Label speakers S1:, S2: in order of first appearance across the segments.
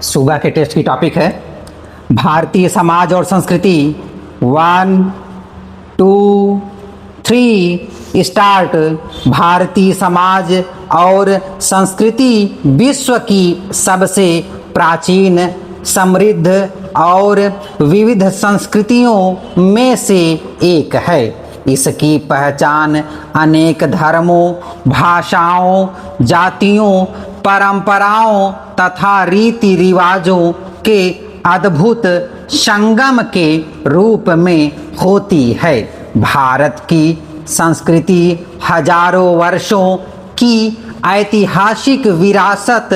S1: सुबह के टेस्ट की टॉपिक है भारतीय समाज और संस्कृति। 1 2 3 स्टार्ट। भारतीय समाज और संस्कृति विश्व की सबसे प्राचीन, समृद्ध और विविध संस्कृतियों में से एक है। इसकी पहचान अनेक धर्मों, भाषाओं, जातियों, परंपराओं तथा रीति रिवाजों के अद्भुत संगम के रूप में होती है। भारत की संस्कृति हजारों वर्षों की ऐतिहासिक विरासत,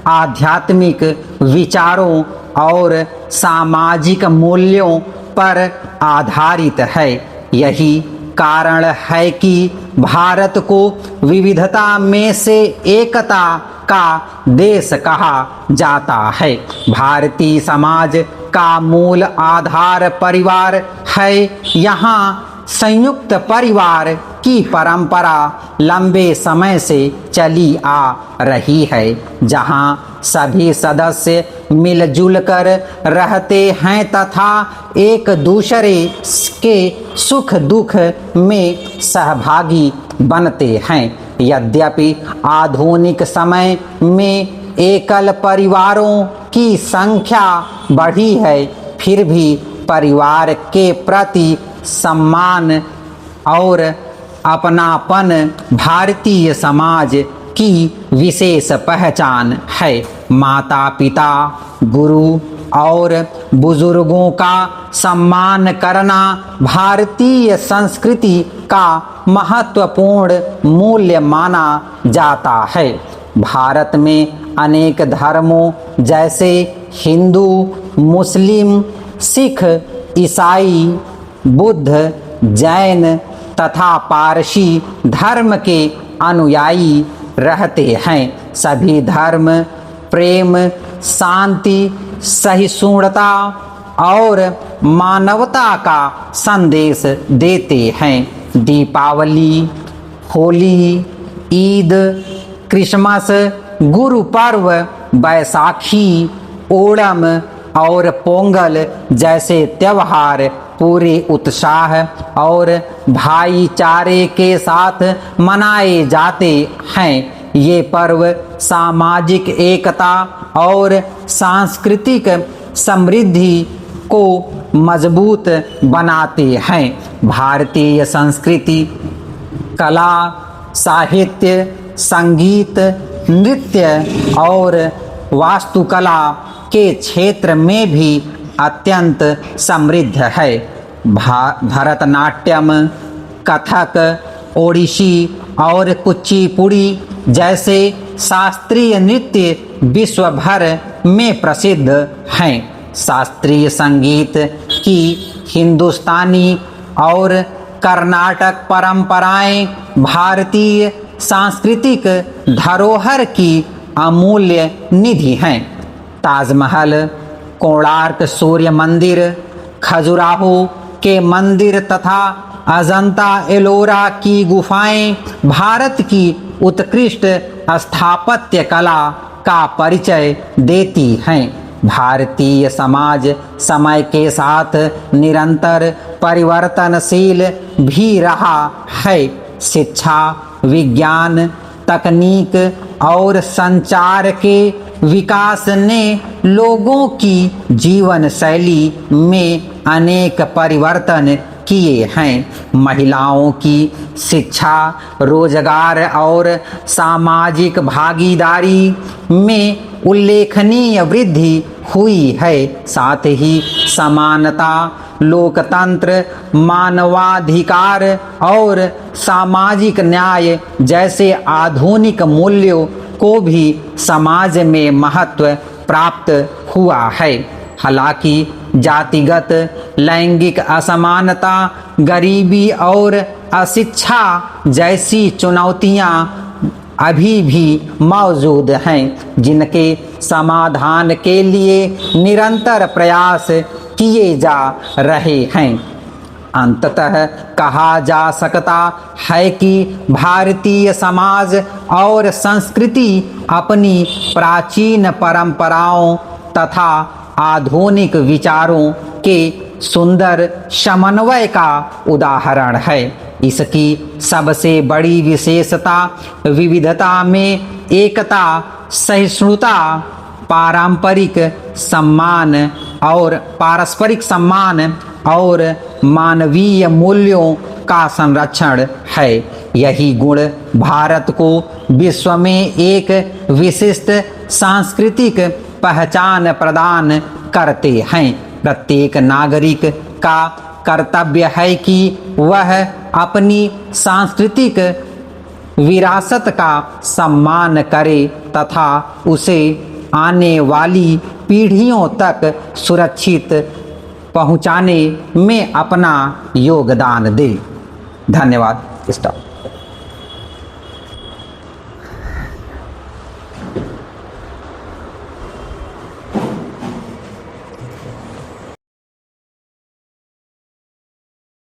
S1: आध्यात्मिक विचारों और सामाजिक मूल्यों पर आधारित है। यही कारण है कि भारत को विविधता में से एकता का देश कहा जाता है। भारतीय समाज का मूल आधार परिवार है। यहाँ संयुक्त परिवार की परंपरा लंबे समय से चली आ रही है, जहाँ सभी सदस्य मिलजुल कर रहते हैं तथा एक दूसरे के सुख दुख में सहभागी बनते हैं। यद्यपि आधुनिक समय में एकल परिवारों की संख्या बढ़ी है, फिर भी परिवार के प्रति सम्मान और अपनापन भारतीय समाज की विशेष पहचान है। माता पिता, गुरु और बुजुर्गों का सम्मान करना भारतीय संस्कृति का महत्वपूर्ण मूल्य माना जाता है। भारत में अनेक धर्मों जैसे हिंदू, मुस्लिम, सिख, ईसाई, बुद्ध, जैन तथा पारसी धर्म के अनुयायी रहते हैं। सभी धर्म प्रेम, शांति, सहिष्णुता और मानवता का संदेश देते हैं। दीपावली, होली, ईद, क्रिसमस, गुरु पर्व, बैसाखी, ओणम और पोंगल जैसे त्योहार पूरे उत्साह और भाईचारे के साथ मनाए जाते हैं। ये पर्व सामाजिक एकता और सांस्कृतिक समृद्धि को मजबूत बनाते हैं। भारतीय संस्कृति कला, साहित्य, संगीत, नृत्य और वास्तुकला के क्षेत्र में भी अत्यंत समृद्ध है। भरतनाट्यम, कथक, ओडिसी और कुचिपुड़ी जैसे शास्त्रीय नृत्य विश्व भर में प्रसिद्ध हैं। शास्त्रीय संगीत की हिंदुस्तानी और कर्नाटक परंपराएं भारतीय सांस्कृतिक धरोहर की अमूल्य निधि हैं। ताजमहल, कोणार्क सूर्य मंदिर, खजुराहो के मंदिर तथा अजंता एलोरा की गुफाएं भारत की उत्कृष्ट स्थापत्य कला का परिचय देती हैं। भारतीय समाज समय के साथ निरंतर परिवर्तनशील भी रहा है। शिक्षा, विज्ञान, तकनीक और संचार के विकास ने लोगों की जीवन शैली में अनेक परिवर्तन किए हैं। महिलाओं की शिक्षा, रोजगार और सामाजिक भागीदारी में उल्लेखनीय वृद्धि हुई है। साथ ही समानता, लोकतंत्र, मानवाधिकार और सामाजिक न्याय जैसे आधुनिक मूल्यों को भी समाज में महत्व प्राप्त हुआ है। हालांकि जातिगत, लैंगिक असमानता, गरीबी और अशिक्षा जैसी चुनौतियां अभी भी मौजूद हैं, जिनके समाधान के लिए निरंतर प्रयास किए जा रहे हैं। अंततः कहा जा सकता है कि भारतीय समाज और संस्कृति अपनी प्राचीन परंपराओं तथा आधुनिक विचारों के सुंदर समन्वय का उदाहरण है। इसकी सबसे बड़ी विशेषता विविधता में एकता, सहिष्णुता, पारस्परिक सम्मान और मानवीय मूल्यों का संरक्षण है। यही गुण भारत को विश्व में एक विशिष्ट सांस्कृतिक पहचान प्रदान करते हैं। प्रत्येक नागरिक का कर्तव्य है कि वह अपनी सांस्कृतिक विरासत का सम्मान करे तथा उसे आने वाली पीढ़ियों तक सुरक्षित पहुंचाने में अपना योगदान दे। धन्यवाद। स्टॉप।